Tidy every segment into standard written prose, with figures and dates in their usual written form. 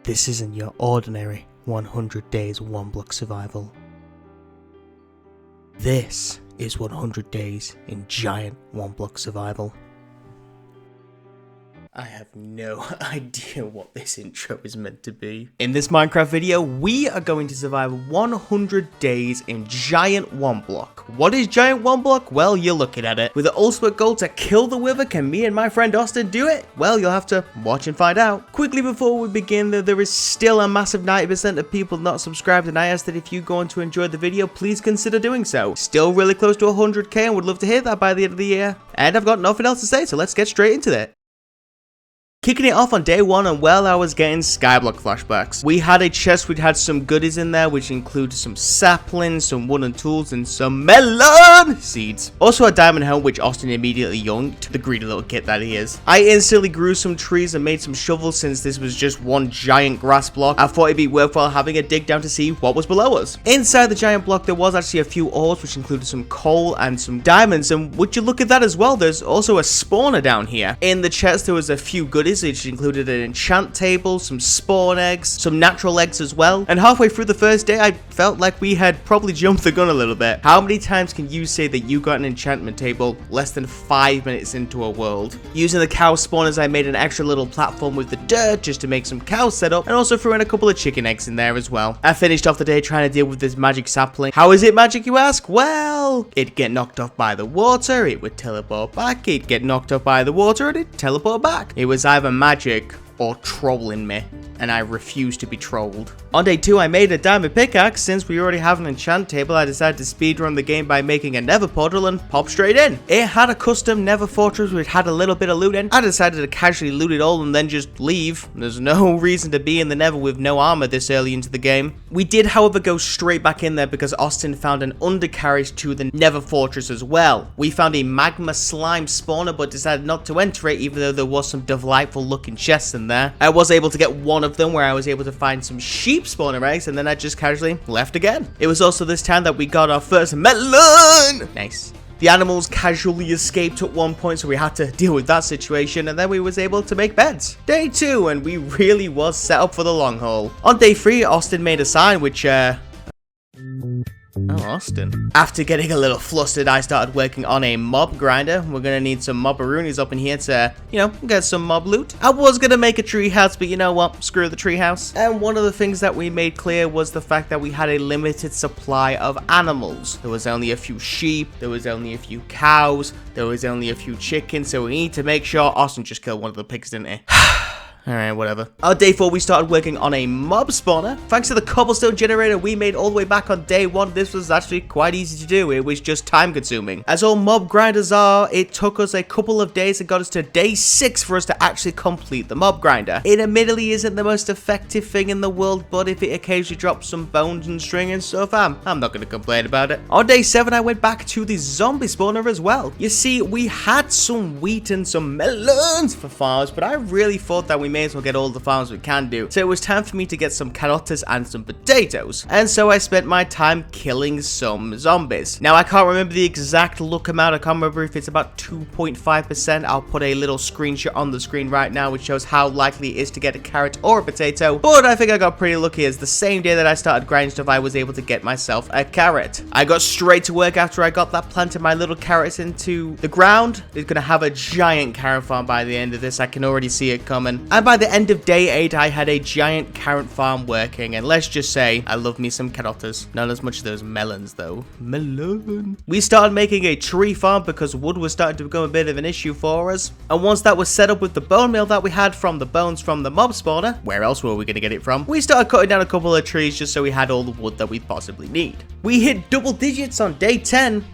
This isn't your ordinary 100 days one block survival. This is 100 days in giant one block survival. I have no idea what this intro is meant to be. In this Minecraft video, we are going to survive 100 days in giant one block. What is giant one block? Well, you're looking at it. With the ultimate goal to kill the wither, can me and my friend Austin do it? Well, you'll have to watch and find out. Quickly before we begin, though, there is still a massive 90% of people not subscribed, and I ask that if you go on to enjoy the video, please consider doing so. Still really close to 100k and would love to hear that by the end of the year. And I've got nothing else to say, so let's get straight into it. Kicking it off on day one, and well, I was getting Skyblock flashbacks. We had a chest, we'd had some goodies in there, which included some saplings, some wooden tools, and some melon seeds. Also a diamond helm, which Austin immediately yoinked, the greedy little kid that he is. I instantly grew some trees and made some shovels since this was just one giant grass block. I thought it'd be worthwhile having a dig down to see what was below us. Inside the giant block, there was actually a few ores, which included some coal and some diamonds, and would you look at that as well, there's also a spawner down here. In the chest, there was a few goodies, which included an enchant table, some spawn eggs, some natural eggs as well. And halfway through the first day, I felt like we had probably jumped the gun a little bit. How many times can you say that you got an enchantment table less than 5 minutes into a world? Using the cow spawners, I made an extra little platform with the dirt just to make some cows set up, and also threw in a couple of chicken eggs in there as well. I finished off the day trying to deal with this magic sapling. How is it magic, you ask? Well, it'd get knocked off by the water, it would teleport back, it'd get knocked off by the water, and it'd teleport back. It was either magic or trolling me, and I refuse to be trolled. On day 2, I made a diamond pickaxe. Since we already have an enchant table, I decided to speedrun the game by making a nether portal and pop straight in. It had a custom nether fortress which had a little bit of loot in. I decided to casually loot it all and then just leave. There's no reason to be in the nether with no armor this early into the game. We did, however, go straight back in there because Austin found an undercarriage to the nether fortress as well. We found a magma slime spawner but decided not to enter it, even though there was some delightful looking chests in there. I was able to get one of them where I was able to find some sheep spawner eggs, and then I just casually left again. It was also this time that we got our first melon. Nice. The animals casually escaped at one point, so we had to deal with that situation, and then we was able to make beds. Day 2, and we really was set up for the long haul. On day 3, Austin made a sign which Oh, Austin. After getting a little flustered, I started working on a mob grinder. We're gonna need some mobberoonies up in here to, get some mob loot. I was gonna make a tree house, but you know what? Screw the tree house. And one of the things that we made clear was the fact that we had a limited supply of animals. There was only a few sheep, there was only a few cows, there was only a few chickens, so we need to make sure Austin just killed one of the pigs, didn't he? Alright, whatever. On day 4, we started working on a mob spawner. Thanks to the cobblestone generator we made all the way back on day 1, this was actually quite easy to do. It was just time consuming. As all mob grinders are, it took us a couple of days and got us to day 6 for us to actually complete the mob grinder. It admittedly isn't the most effective thing in the world, but if it occasionally drops some bones and string and stuff, I'm not going to complain about it. On day 7, I went back to the zombie spawner as well. You see, we had some wheat and some melons for farms, but I really thought that we may as well get all the farms we can do. So it was time for me to get some carrots and some potatoes. And so I spent my time killing some zombies. Now I can't remember the exact look amount. I can't remember if it's about 2.5%. I'll put a little screenshot on the screen right now which shows how likely it is to get a carrot or a potato. But I think I got pretty lucky, as the same day that I started grinding stuff, I was able to get myself a carrot. I got straight to work after I got that, planted my little carrots into the ground. It's gonna have a giant carrot farm by the end of this. I can already see it coming. And by the end of day 8, I had a giant carrot farm working, and let's just say I love me some carrotas. Not as much as those melons though. Melon. We started making a tree farm because wood was starting to become a bit of an issue for us. And once that was set up with the bone meal that we had from the bones from the mob spawner, where else were we going to get it from? We started cutting down a couple of trees just so we had all the wood that we possibly need. We hit double digits on day 10.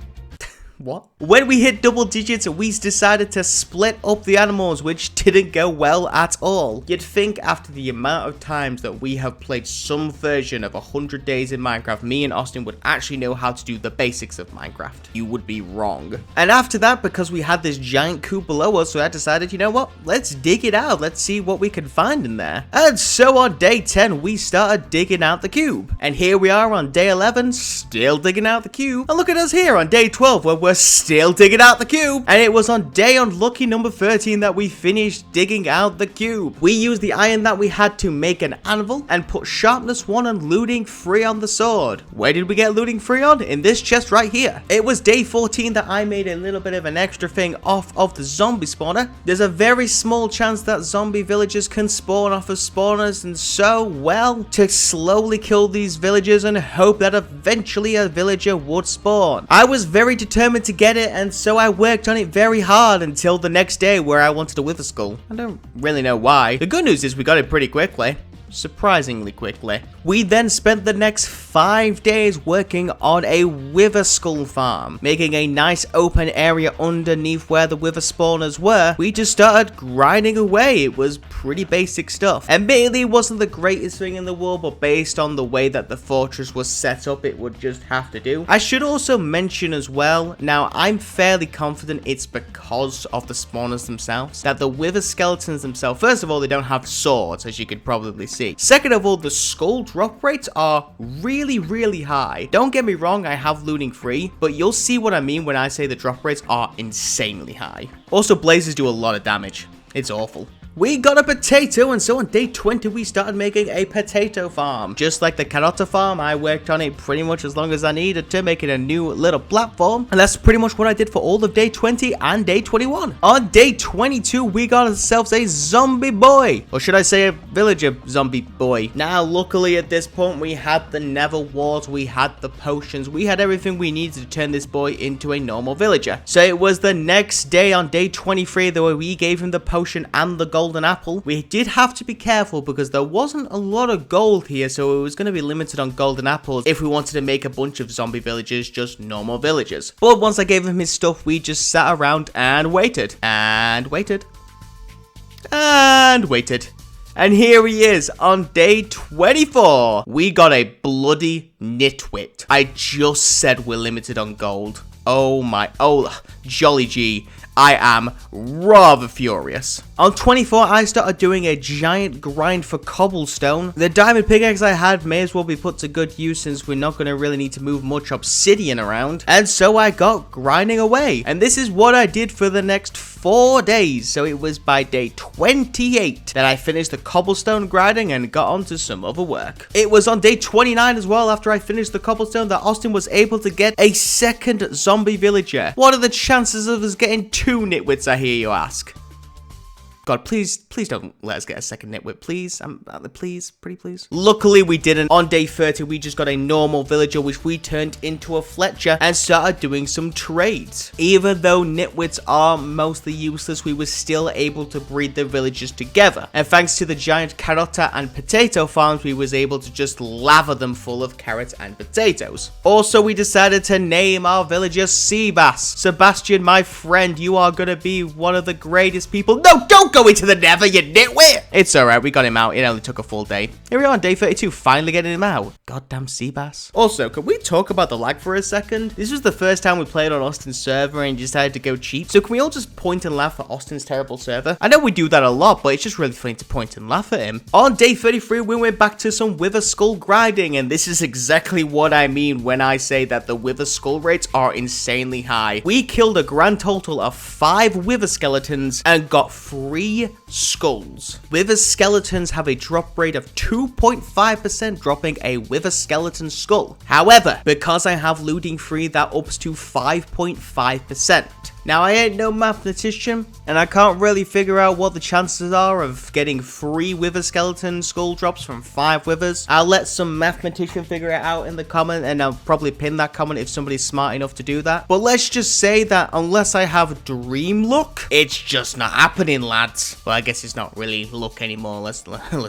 What? When we hit double digits, we decided to split up the animals, which didn't go well at all. You'd think after the amount of times that we have played some version of 100 days in Minecraft, me and Austin would actually know how to do the basics of Minecraft. You would be wrong. And after that, because we had this giant coop below us, so I decided, you know what? Let's dig it out. Let's see what we can find in there. And so on day 10, we started digging out the cube. And here we are on day 11, still digging out the cube. And look at us here on day 12, where we're still digging out the cube. And it was on day unlucky number 13 that we finished digging out the cube. We used the iron that we had to make an anvil and put sharpness 1 and looting 3 on the sword. Where did we get looting 3 on? In this chest right here. It was day 14 that I made a little bit of an extra thing off of the zombie spawner. There's a very small chance that zombie villagers can spawn off of spawners, and so, well, to slowly kill these villagers and hope that eventually a villager would spawn. I was very determined to get it, and so I worked on it very hard until the next day where I wanted a wither skull. I don't really know why. The good news is we got it pretty quickly. Surprisingly quickly. We then spent the next 5 days working on a wither skull farm, making a nice open area underneath where the wither spawners were. We just started grinding away. It was pretty basic stuff. Admittedly, it wasn't the greatest thing in the world, but based on the way that the fortress was set up, it would just have to do. I should also mention as well, now I'm fairly confident it's because of the spawners themselves, that the wither skeletons themselves, first of all, they don't have swords, as you could probably see. Second of all, the skull drop rates are really high. Don't get me wrong, I have looting 3, but you'll see what I mean when I say the drop rates are insanely high. Also, blazes do a lot of damage. It's awful. We got a potato, and so on day 20 we started making a potato farm. Just like the carrot farm, I worked on it pretty much as long as I needed to make it a new little platform. And that's pretty much what I did for all of day 20 and day 21. On day 22, we got ourselves a zombie boy. Or should I say a villager zombie boy. Now, luckily at this point, we had the nether warts, we had the potions, we had everything we needed to turn this boy into a normal villager. So it was the next day on day 23 that we gave him the potion and the golden apple. We did have to be careful because there wasn't a lot of gold here, so it was going to be limited on golden apples if we wanted to make a bunch of zombie villagers just normal villagers. But once I gave him his stuff, we just sat around and waited. And waited. And waited. And here he is on day 24. We got a bloody nitwit. I just said we're limited on gold. Oh my, oh, jolly gee. I am rather furious. On 24, I started doing a giant grind for cobblestone. The diamond pickaxe I had may as well be put to good use since we're not going to really need to move much obsidian around. And so I got grinding away. And this is what I did for the next 4 days. So it was by day 28 that I finished the cobblestone grinding and got onto some other work. It was on day 29 as well, after I finished the cobblestone, that Austin was able to get a second zombie villager. What are the chances of us getting 2 nitwits, I hear you ask? God, please don't let us get a second nitwit, please. Please, pretty please. Luckily, we didn't. On day 30, we just got a normal villager, which we turned into a Fletcher and started doing some trades. Even though nitwits are mostly useless, we were still able to breed the villagers together. And thanks to the giant carrot and potato farms, we was able to just lather them full of carrots and potatoes. Also, we decided to name our villager Seabass. Sebastian, my friend, you are gonna be one of the greatest people. No, don't go into the nether, you nitwit! It's alright, we got him out. It only took a full day. Here we are on day 32, finally getting him out. Goddamn Seabass. Also, can we talk about the lag for a second? This was the first time we played on Austin's server and decided to go cheap. So can we all just point and laugh at Austin's terrible server? I know we do that a lot, but it's just really funny to point and laugh at him. On day 33, we went back to some wither skull grinding, and this is exactly what I mean when I say that the wither skull rates are insanely high. We killed a grand total of 5 wither skeletons and got 3 skulls. Wither skeletons have a drop rate of 2.5%, dropping a wither skeleton skull. However, because I have looting 3, that ups to 5.5%. Now, I ain't no mathematician, and I can't really figure out what the chances are of getting 3 wither skeleton skull drops from 5 withers. I'll let some mathematician figure it out in the comment, and I'll probably pin that comment if somebody's smart enough to do that. But let's just say that unless I have dream luck, it's just not happening, lads. Well, I guess it's not really luck anymore, let's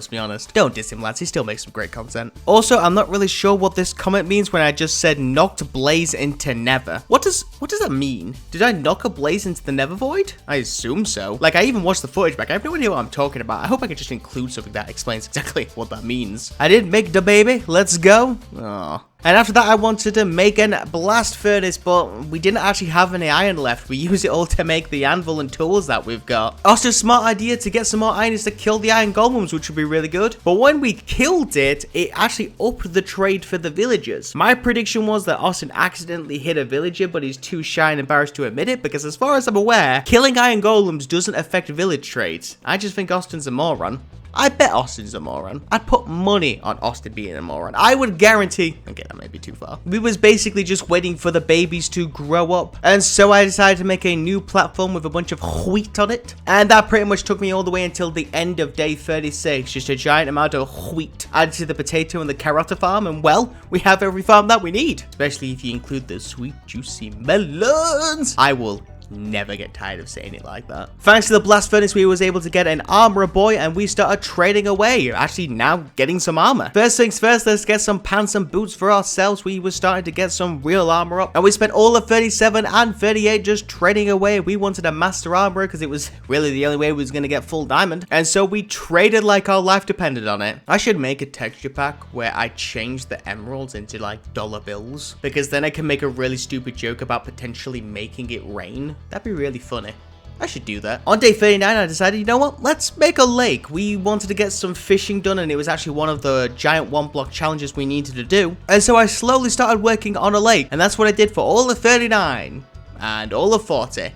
be honest. Don't diss him, lads, he still makes some great content. Also, I'm not really sure what this comment means when I just said knocked Blaze into Nether. What does that mean? Did I knock a Blaze into the Nether Void? I assume so. Like, I even watched the footage back. I have no idea what I'm talking about. I hope I could just include something that explains exactly what that means. I didn't make the baby. Let's go. Aww. And after that, I wanted to make a blast furnace, but we didn't actually have any iron left. We used it all to make the anvil and tools that we've got. Austin's smart idea to get some more iron is to kill the iron golems, which would be really good. But when we killed it, it actually upped the trade for the villagers. My prediction was that Austin accidentally hit a villager, but he's too shy and embarrassed to admit it, because as far as I'm aware, killing iron golems doesn't affect village trades. I just think Austin's a moron. I bet Austin's a moron. I'd put money on Austin being a moron. I would guarantee, okay, that may be too far. We was basically just waiting for the babies to grow up. And so I decided to make a new platform with a bunch of wheat on it. And that pretty much took me all the way until the end of day 36. Just a giant amount of wheat added to the potato and the carrot farm. And well, we have every farm that we need. Especially if you include the sweet, juicy melons. I will never get tired of saying it like that. Thanks to the blast furnace, we was able to get an armorer boy, and we started trading away. Actually, now getting some armor. First things first, let's get some pants and boots for ourselves. We were starting to get some real armor up, and we spent all of 37 and 38 just trading away. We wanted a master armorer because it was really the only way we was going to get full diamond, and so we traded like our life depended on it. I should make a texture pack where I change the emeralds into like dollar bills, because then I can make a really stupid joke about potentially making it rain. That'd be really funny. I should do that. On day 39, I decided, you know what? Let's make a lake. We wanted to get some fishing done, and it was actually one of the giant 1-block challenges we needed to do. And so I slowly started working on a lake, and that's what I did for all of 39 and all of 40.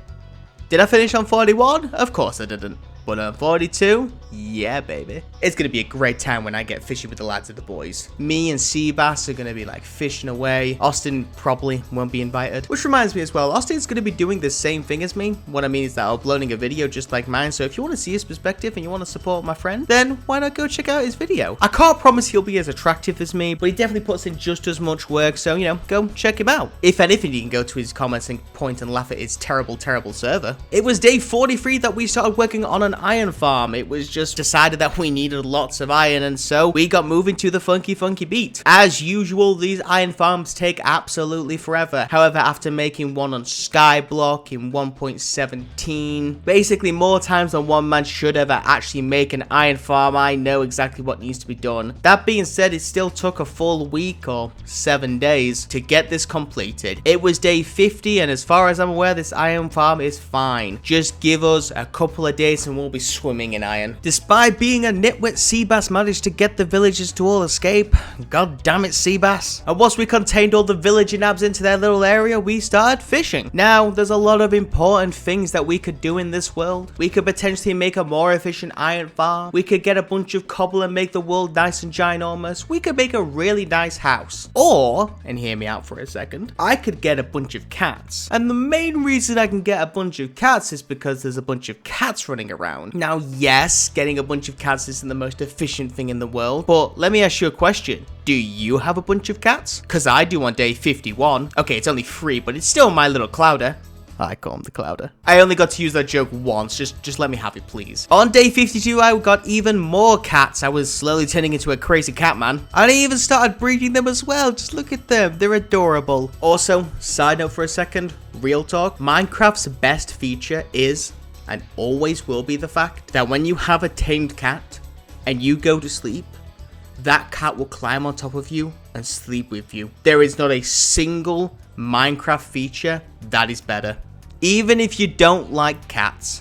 Did I finish on 41? Of course I didn't. But on 42, yeah, baby. It's going to be a great time when I get fishing with the lads and the boys. Me and Seabass are going to be like fishing away. Austin probably won't be invited. Which reminds me as well, Austin's going to be doing the same thing as me. What I mean is that uploading a video just like mine. So if you want to see his perspective and you want to support my friend, then why not go check out his video? I can't promise he'll be as attractive as me, but he definitely puts in just as much work. So, you know, go check him out. If anything, you can go to his comments and point and laugh at his terrible, terrible server. It was day 43 that we started working on an iron farm. It was just decided that we needed lots of iron, and so we got moving to the funky beat. As usual, these iron farms take absolutely forever. However, after making one on Skyblock in 1.17, basically more times than one man should ever actually make an iron farm, I know exactly what needs to be done. That being said, it still took a full week or 7 days to get this completed. It was day 50, and as far as I'm aware, this iron farm is fine. Just give us a couple of days and we'll be swimming in iron. Despite being a nitwit, Seabass managed to get the villagers to all escape. God damn it, Seabass. And once we contained all the villager nabs into their little area, we started fishing. Now, there's a lot of important things that we could do in this world. We could potentially make a more efficient iron farm. We could get a bunch of cobble and make the world nice and ginormous. We could make a really nice house. Or, and hear me out for a second, I could get a bunch of cats. And the main reason I can get a bunch of cats is because there's a bunch of cats running around. Now, yes, getting a bunch of cats isn't the most efficient thing in the world, but let me ask you a question. Do you have a bunch of cats? Because I do on day 51. Okay, it's only 3, but it's still my little clouder. I call him the clouder. I only got to use that joke once. Just let me have it, please. On day 52, I got even more cats. I was slowly turning into a crazy cat man. And I even started breeding them as well. Just look at them. They're adorable. Also, side note for a second, real talk. Minecraft's best feature is, and always will be, the fact that when you have a tamed cat and you go to sleep, that cat will climb on top of you and sleep with you. There is not a single Minecraft feature that is better. Even if you don't like cats,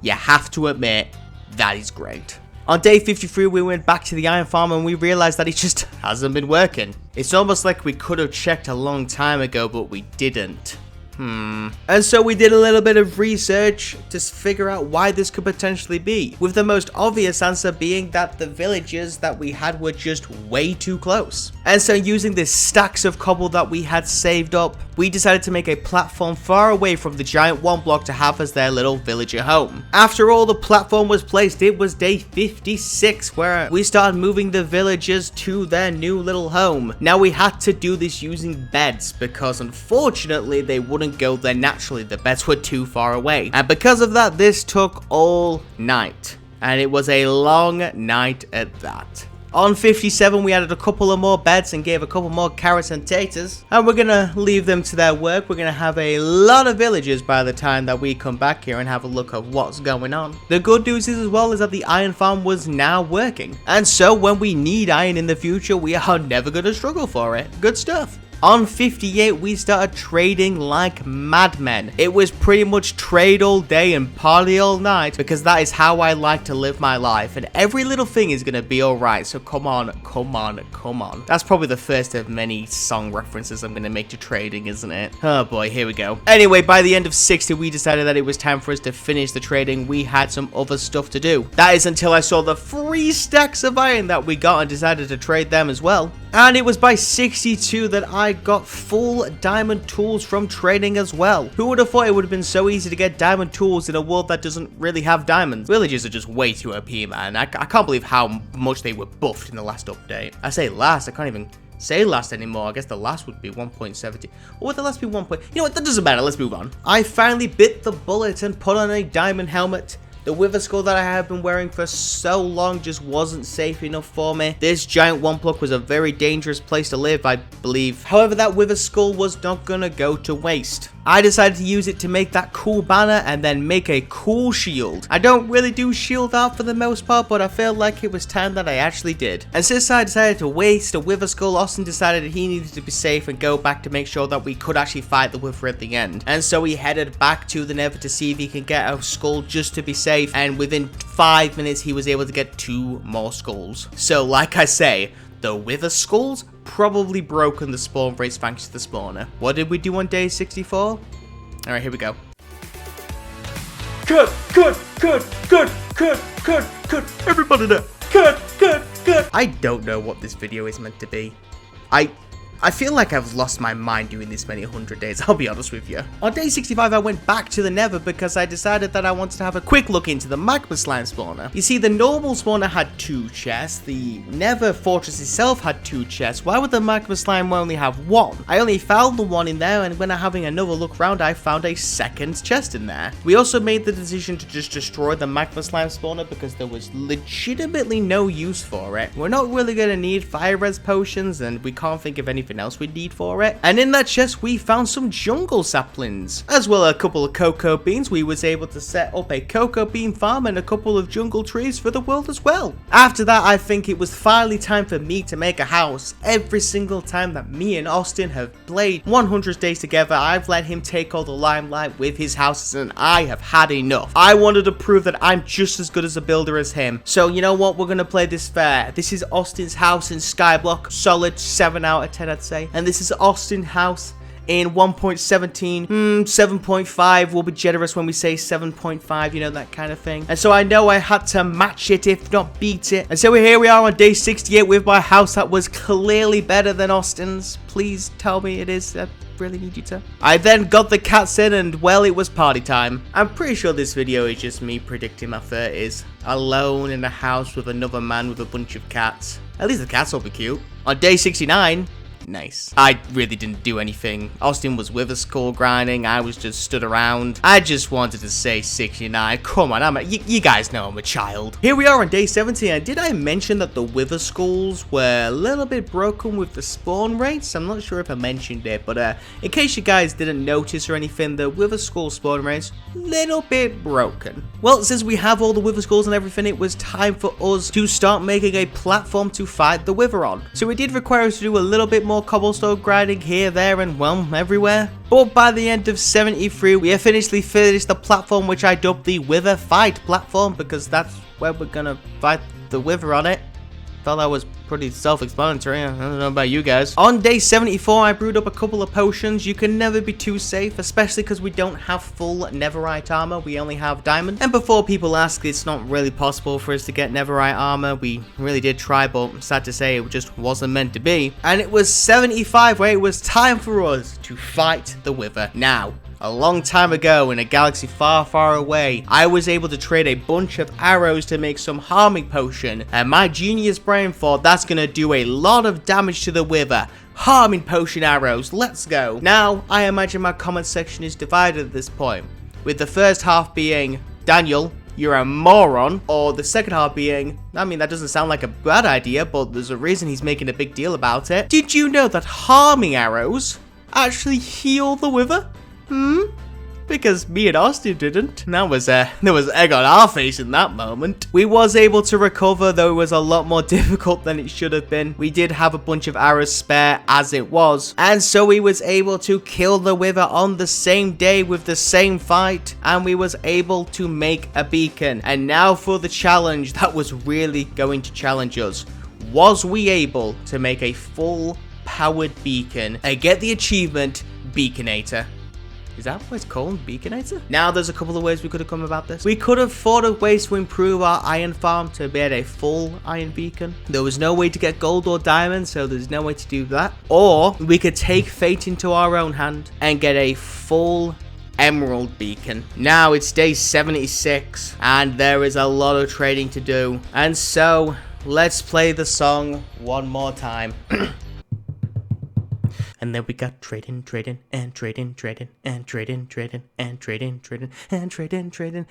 you have to admit that is great. On day 53, we went back to the iron farm and we realized that it just hasn't been working. It's almost like we could have checked a long time ago, but we didn't. And so we did a little bit of research to figure out why this could potentially be, with the most obvious answer being that the villages that we had were just way too close. And so using the stacks of cobble that we had saved up, we decided to make a platform far away from the giant 1-block to have as their little villager home. After all the platform was placed, it was day 56 where we started moving the villagers to their new little home. Now we had to do this using beds because unfortunately they wouldn't go there naturally. The beds were too far away, and because of that, this took all night, and it was a long night at that. On 57, we added a couple of more beds and gave a couple more carrots and taters. And we're gonna leave them to their work. We're gonna have a lot of villagers by the time that we come back here and have a look at what's going on. The good news is as well is that the iron farm was now working. And so when we need iron in the future, we are never gonna struggle for it. Good stuff. On 58, we started trading like madmen. It was pretty much trade all day and party all night because that is how I like to live my life. And every little thing is going to be alright. So come on, come on, come on. That's probably the first of many song references I'm going to make to trading, isn't it? Oh boy, here we go. Anyway, by the end of 60, we decided that it was time for us to finish the trading. We had some other stuff to do. That is until I saw the 3 stacks of iron that we got and decided to trade them as well. And it was by 62 that I got full diamond tools from trading as well. Who would have thought it would have been so easy to get diamond tools in a world that doesn't really have diamonds? Villagers are just way too OP, man. I can't believe how much they were buffed in the last update. I say last, I can't even say last anymore. I guess the last would be 1.70. Or would the last be 1. You know what, that doesn't matter. Let's move on. I finally bit the bullet and put on a diamond helmet. The wither skull that I have been wearing for so long just wasn't safe enough for me. This giant one block was a very dangerous place to live, I believe. However, that wither skull was not gonna go to waste. I decided to use it to make that cool banner and then make a cool shield. I don't really do shield art for the most part, but I felt like it was time that I actually did. And since I decided to waste a wither skull, Austin decided that he needed to be safe and go back to make sure that we could actually fight the wither at the end. And so he headed back to the nether to see if he can get a skull just to be safe. And within 5 minutes, he was able to get 2 more skulls. So like I say, the wither skulls probably broken the spawn rates thanks to the spawner. What did we do on day 64? Alright, here we go. Cut! Everybody there! Cut! I don't know what this video is meant to be. I feel like I've lost my mind doing this many 100 days, I'll be honest with you. On day 65, I went back to the nether because I decided that I wanted to have a quick look into the magma slime spawner. You see, the normal spawner had 2 chests, the nether fortress itself had 2 chests. Why would the magma slime only have 1? I only found the 1 in there, and when I'm having another look around, I found a second chest in there. We also made the decision to just destroy the magma slime spawner because there was legitimately no use for it. We're not really going to need fire res potions, and we can't think of anything else we'd need for it. And in that chest we found some jungle saplings, as well as a couple of cocoa beans. We was able to set up a cocoa bean farm and a couple of jungle trees for the world as well. After that, I think it was finally time for me to make a house. Every single time that me and Austin have played 100 days together, I've let him take all the limelight with his houses, and I have had enough. I wanted to prove that I'm just as good as a builder as him. So you know what, we're gonna play this fair. This is Austin's house in Skyblock, solid 7 out of 10 I'd say. And this is Austin's house in 1.17, 7.5, we'll be generous when we say 7.5, you know, that kind of thing. And so I know I had to match it, if not beat it. And so here we are on day 68 with my house that was clearly better than Austin's. Please tell me it is. I really need you to. I then got the cats in and, well, it was party time. I'm pretty sure this video is just me predicting my 30s. Alone in a house with another man with a bunch of cats. At least the cats will be cute. On day 69, nice. I really didn't do anything. Austin was with us skull grinding. I was just stood around. I just wanted to say 69. Come on, you guys know I'm a child. Here we are on day 70, and did I mention that the wither skulls were a little bit broken with the spawn rates? I'm not sure if I mentioned it, but in case you guys didn't notice or anything, the wither skull spawn rates, little bit broken. Well, since we have all the wither skulls and everything, it was time for us to start making a platform to fight the wither on. So it did require us to do a little bit more cobblestone grinding here, there, and well, everywhere. But by the end of 73, we officially finished the platform, which I dubbed the Wither Fight platform, because that's where we're gonna fight the wither on it. Thought that was pretty self-explanatory. I don't know about you guys. On day 74, I brewed up a couple of potions. You can never be too safe, especially because we don't have full netherite armor. We only have diamond. And before people ask, it's not really possible for us to get netherite armor. We really did try, but sad to say, it just wasn't meant to be. And it was 75 where it was time for us to fight the wither. Now, a long time ago in a galaxy far, far away, I was able to trade a bunch of arrows to make some harming potion, and my genius brain thought that's gonna do a lot of damage to the wither. Harming potion arrows, let's go. Now, I imagine my comment section is divided at this point, with the first half being, Daniel, you're a moron. Or the second half being, I mean, that doesn't sound like a bad idea, but there's a reason he's making a big deal about it. Did you know that harming arrows actually heal the wither? Because me and Austin didn't. And there was egg on our face in that moment. We was able to recover, though it was a lot more difficult than it should have been. We did have a bunch of arrows spare as it was. And so we was able to kill the wither on the same day with the same fight. And we was able to make a beacon. And now for the challenge that was really going to challenge us. Was we able to make a full powered beacon and get the achievement Beaconator? Is that what it's called? Beaconator? Now, there's a couple of ways we could have come about this. We could have thought of ways to improve our iron farm to get a full iron beacon. There was no way to get gold or diamond, so there's no way to do that. Or we could take fate into our own hand and get a full emerald beacon. Now, it's day 76, and there is a lot of trading to do. And so, let's play the song one more time. And then we got trading, and trading, and trading, and trading, and trading, and trading, and trading,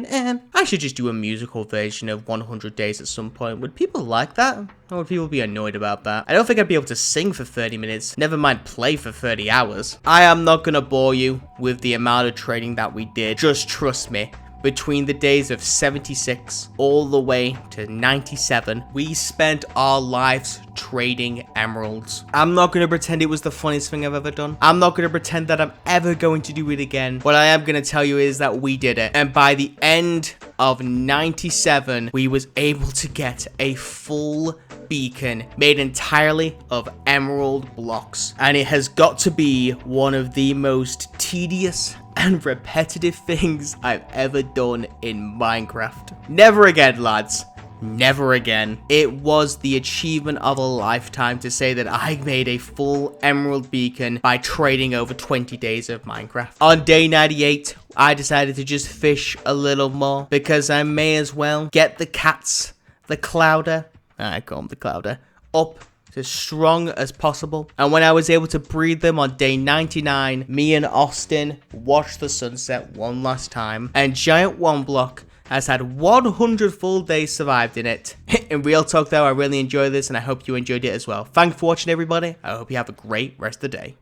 and I should just do a musical version of 100 Days at some point. Would people like that? Or would people be annoyed about that? I don't think I'd be able to sing for 30 minutes, never mind play for 30 hours. I am not gonna bore you with the amount of trading that we did. Just trust me. Between the days of 76 all the way to 97, we spent our lives trading emeralds. I'm not going to pretend it was the funniest thing I've ever done. I'm not going to pretend that I'm ever going to do it again. What I am going to tell you is that we did it. And by the end of 97, we was able to get a full beacon made entirely of emerald blocks. And it has got to be one of the most tedious and repetitive things I've ever done in Minecraft. Never again, lads. Never again. It was the achievement of a lifetime to say that I made a full emerald beacon by trading over 20 days of Minecraft. On day 98, I decided to just fish a little more because I may as well get the cats, the clouder, I call them the clouder, up as strong as possible. And when I was able to breed them on day 99, me and Austin watched the sunset one last time, and Giant One Block has had 100 full days survived in it. In real talk though, I really enjoyed this and I hope you enjoyed it as well. Thanks for watching everybody. I hope you have a great rest of the day.